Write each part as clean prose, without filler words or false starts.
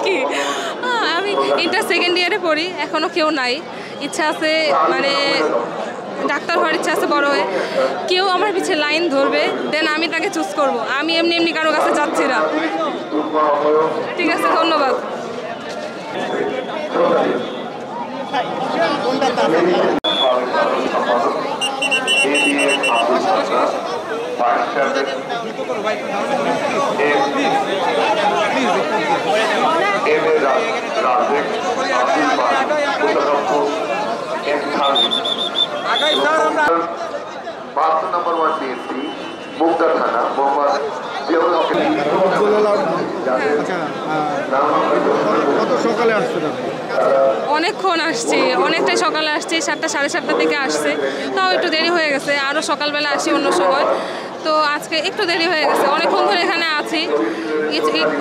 কি আমি inter second ইয়ারে পড়ি, এখনও কেউ নাই। ইচ্ছা আছে মানে ডাক্তার হওয়ার ইচ্ছা আছে বড় হয়ে। কেউ আমার পিছিয়ে লাইন ধরবে, দেন আমি তাকে চুজ করব। আমি এমনি এমনি কারো কাছে যাচ্ছি না। ঠিক আছে, ধন্যবাদ। নম্বর 1 বিএনপি মুগদা থানা মোহাম্মদ জিয়াউল হক। সকালে আসছে অনেকক্ষণ আসছি, অনেকটাই সকালে আসছি, 7টা সাড়ে 7টা থেকে আসছে। তাও একটু দেরি হয়ে গেছে, আরও সকালবেলা আসি অন্য সময়, তো আজকে একটু দেরি হয়ে গেছে। অনেকক্ষণ ধরে এখানে আছি,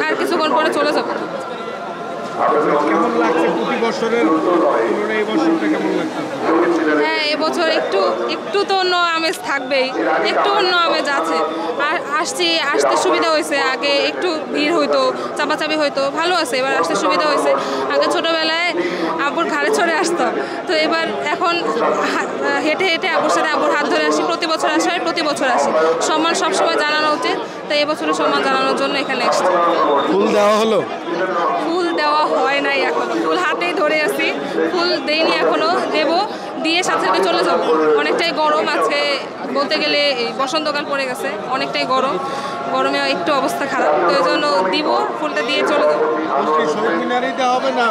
আর কিছুক্ষণ পরে চলে যাবো। কেমন লাগছে প্রতি বছরের তুলনায় এই বছরটা কেমন লাগছে? হ্যাঁ, এবছর একটু তো অন্য আমেজ থাকবেই, একটু অন্য আমেজ আছে। আর আসতে সুবিধা হয়েছে। আগে একটু ভিড় হইতো, চাপাচাপি হইতো, ভালো আছে। এবার আসতে সুবিধা হয়েছে। আগে ছোটোবেলায় আব্বুর ঘাড়ে চড়ে আসতাম, তো এবার এখন হেঁটে হেঁটে আব্বুর সাথে আব্বুর হাত ধরে আসি। প্রতি বছর আসি, আর প্রতি বছর আসি। সম্মান সবসময় জানানো উচিত, তাই এবছরে সম্মান জানানোর জন্য এখানে এসেছি। ফুল দেওয়া হলো? ফুল দেওয়া হয় নাই এখনো, ফুল হাতেই ধরে আছি, ফুল দেইনি এখনো, দেবো, দিয়ে সাথে সাথে চলে যাবো। অনেকটাই গরম আছে, বলতে গেলে এই বসন্তকাল পড়ে গেছে, অনেকটাই গরমে একটু অবস্থা খারাপ, তো এই জন্য দিব, ফুলটা দিয়ে চলে যাবো। শহীদ মিনারেই দেওয়া হবে না?